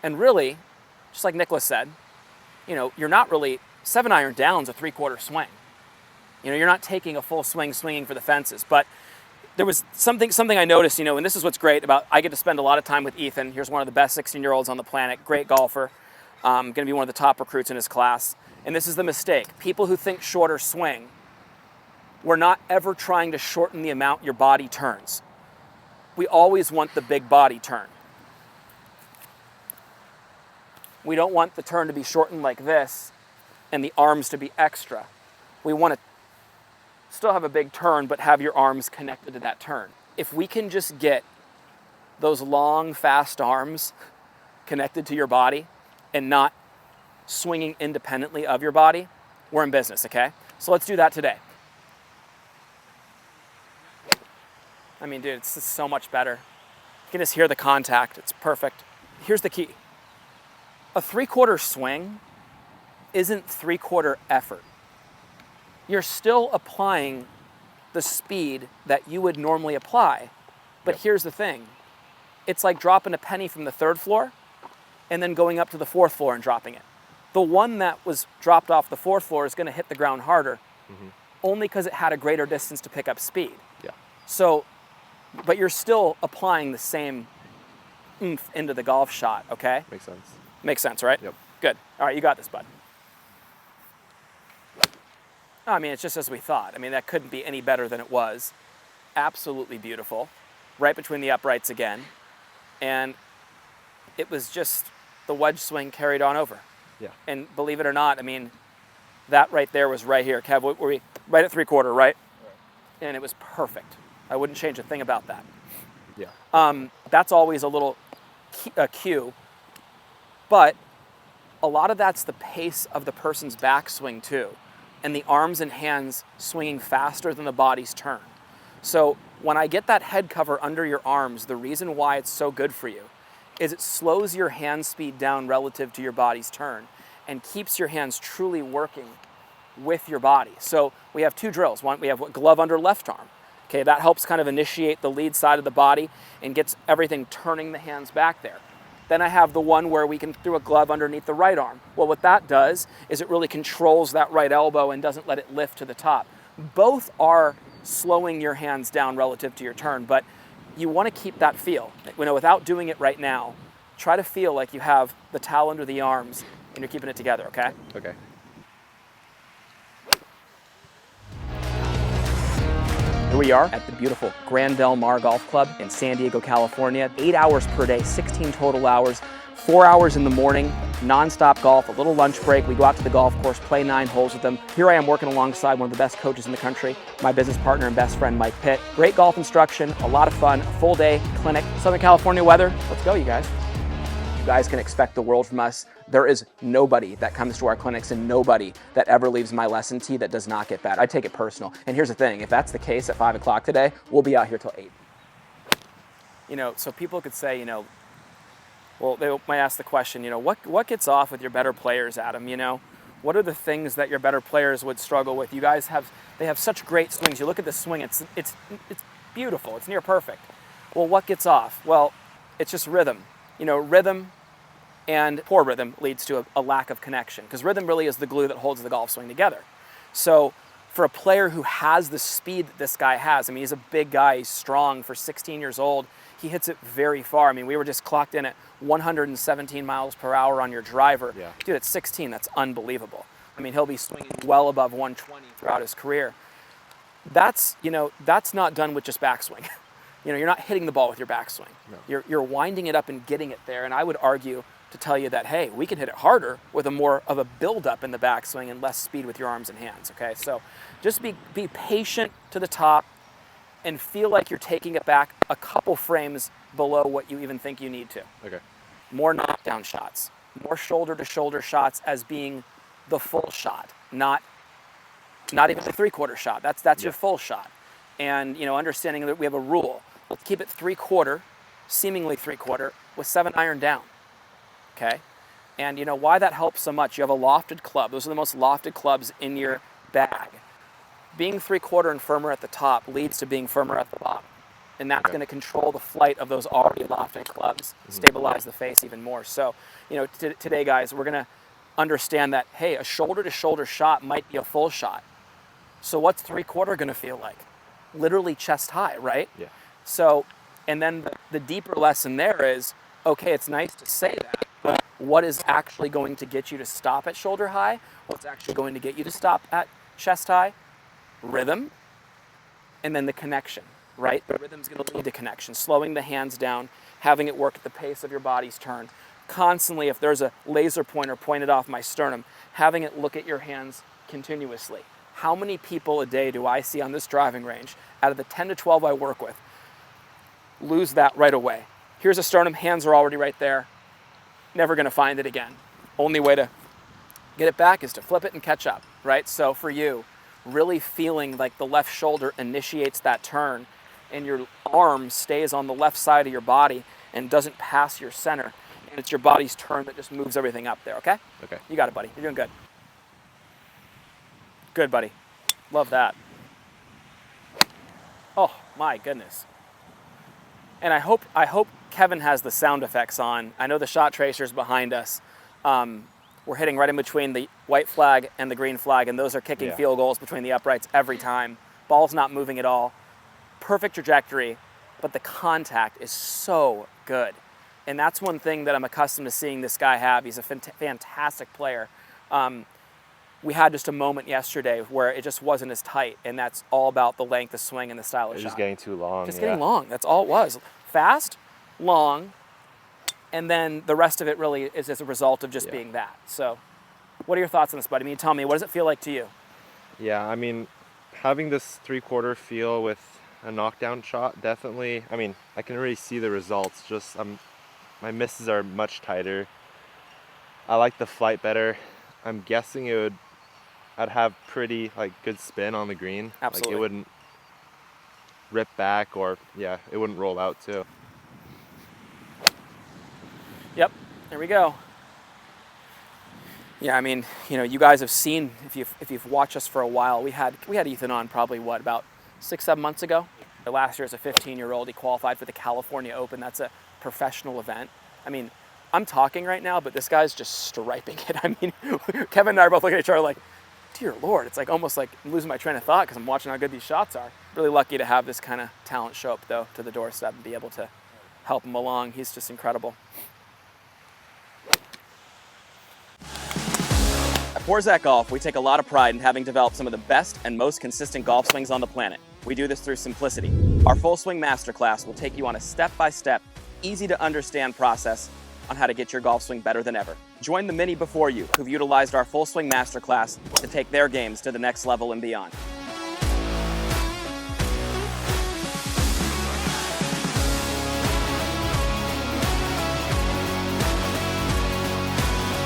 And really, just like Nicholas said, you're not really, 7-iron down's a 3/4 swing. You're not taking a full swing swinging for the fences. But there was something I noticed, and this is what's great about, I get to spend a lot of time with Ethan. Here's one of the best 16-year-olds on the planet, great golfer, going to be one of the top recruits in his class. And this is the mistake. People who think shorter swing, we're not ever trying to shorten the amount your body turns. We always want the big body turn. We don't want the turn to be shortened like this and the arms to be extra. We want to still have a big turn, but have your arms connected to that turn. If we can just get those long, fast arms connected to your body and not swinging independently of your body, we're in business, okay? So let's do that today. I mean, dude, it's just so much better. You can just hear the contact. It's perfect. Here's the key. A 3/4 swing isn't 3/4 effort. You're still applying the speed that you would normally apply. But here's the thing. It's like dropping a penny from the 3rd floor and then going up to the 4th floor and dropping it. The one that was dropped off the 4th floor is going to hit the ground harder, only because it had a greater distance to pick up speed. Yeah. So, but you're still applying the same oomph into the golf shot, okay? Makes sense. Makes sense, right? Yep. Good. All right, you got this, bud. I mean, it's just as we thought. I mean, that couldn't be any better than it was. Absolutely beautiful. Right between the uprights again. And it was just the wedge swing carried on over. Yeah. And believe it or not, I mean, that right there was right here. Kev, were we right at 3/4, right? And it was perfect. I wouldn't change a thing about that. Yeah. That's always a little cue. But a lot of that's the pace of the person's backswing too, and the arms and hands swinging faster than the body's turn. So when I get that head cover under your arms, the reason why it's so good for you is it slows your hand speed down relative to your body's turn and keeps your hands truly working with your body. So we have 2 drills. One, we have glove under left arm. Okay, that helps kind of initiate the lead side of the body and gets everything turning the hands back there. Then I have the one where we can throw a glove underneath the right arm. Well, what that does is it really controls that right elbow and doesn't let it lift to the top. Both are slowing your hands down relative to your turn, but you want to keep that feel. Without doing it right now, try to feel like you have the towel under the arms and you're keeping it together, okay? Okay. Here we are at the beautiful Grand Del Mar Golf Club in San Diego, California. 8 hours per day, 16 total hours, 4 hours in the morning, non-stop golf, a little lunch break. We go out to the golf course, play 9 holes with them. Here I am working alongside one of the best coaches in the country, my business partner and best friend, Mike Pitt. Great golf instruction, a lot of fun, a full day clinic. Southern California weather, let's go, you guys. You guys can expect the world from us. There is nobody that comes to our clinics and nobody that ever leaves my lesson tee that does not get bad. I take it personal. And here's the thing, if that's the case at 5 o'clock today, we'll be out here till 8. So people could say, well, they might ask the question, what gets off with your better players, Adam? What are the things that your better players would struggle with? You guys they have such great swings. You look at the swing, it's beautiful, it's near perfect. Well, what gets off? Well, it's just rhythm. Rhythm and poor rhythm leads to a lack of connection, because rhythm really is the glue that holds the golf swing together. So for a player who has the speed that this guy has, I mean, he's a big guy, he's strong, for 16 years old, he hits it very far. I mean, we were just clocked in at 117 miles per hour on your driver. Yeah. Dude, at 16, that's unbelievable. I mean, he'll be swinging well above 120 throughout his career. That's not done with just backswing. You're not hitting the ball with your backswing. No. You're winding it up and getting it there. And I would argue to tell you that, hey, we can hit it harder with a more of a build-up in the backswing and less speed with your arms and hands, okay? So just be patient to the top and feel like you're taking it back a couple frames below what you even think you need to. Okay. More knockdown shots, more shoulder-to-shoulder shots as being the full shot, not even the 3/4 shot. That's your full shot. And, understanding that we have a rule. Let's keep it 3/4, seemingly 3/4, with 7-iron down, okay? And why that helps so much, you have a lofted club. Those are the most lofted clubs in your bag. Being 3/4 and firmer at the top leads to being firmer at the bottom. And that's going to control the flight of those already lofted clubs, stabilize the face even more. So, you know, today, guys, we're going to understand that, hey, a shoulder-to-shoulder shot might be a full shot. So what's 3/4 going to feel like? Literally chest high, right? Yeah. So, and then the deeper lesson there is, okay, it's nice to say that, but what is actually going to get you to stop at shoulder high? What's actually going to get you to stop at chest high? Rhythm, and then the connection, right? The rhythm's going to lead to connection, slowing the hands down, having it work at the pace of your body's turn. Constantly, if there's a laser pointer pointed off my sternum, having it look at your hands continuously. How many people a day do I see on this driving range, out of the 10 to 12 I work with, lose that right away? Here's a sternum, hands are already right there. Never going to find it again. Only way to get it back is to flip it and catch up, right? So for you, really feeling like the left shoulder initiates that turn and your arm stays on the left side of your body and doesn't pass your center. And it's your body's turn that just moves everything up there, okay? Okay. You got it, buddy. You're doing good. Good, buddy. Love that. Oh, my goodness. And I hope Kevin has the sound effects on. I know the shot tracer's behind us. We're hitting right in between the white flag and the green flag, and those are kicking field goals between the uprights every time. Ball's not moving at all. Perfect trajectory, but the contact is so good. And that's one thing that I'm accustomed to seeing this guy have. He's a fantastic player. We had just a moment yesterday where it just wasn't as tight, and that's all about the length of swing and the style of shot. It's just getting too long. Just getting long. That's all it was. Fast, long, and then the rest of it really is as a result of just being that. So what are your thoughts on this, buddy? I mean, tell me, what does it feel like to you? Yeah, I mean, having this 3/4 feel with a knockdown shot, definitely, I mean, I can already see the results. Just my misses are much tighter. I like the flight better. I'm guessing I'd have pretty good spin on the green. Absolutely. Like it wouldn't rip back, or it wouldn't roll out too. Yep, there we go. Yeah, I mean, you know, you guys have seen, if you've watched us for a while, we had Ethan on probably about 6-7 months ago. Last year as a 15-year-old, he qualified for the California Open. That's a professional event. I mean, I'm talking right now, but this guy's just striping it. I mean, Kevin and I are both looking at each other like, dear Lord, it's like almost like I'm losing my train of thought because I'm watching how good these shots are. Really lucky to have this kind of talent show up, though, to the doorstep and be able to help him along. He's just incredible. At Forzak Golf, we take a lot of pride in having developed some of the best and most consistent golf swings on the planet. We do this through simplicity. Our Full Swing Masterclass will take you on a step-by-step, easy-to-understand process on how to get your golf swing better than ever. Join the many before you who've utilized our Full Swing Masterclass to take their games to the next level and beyond.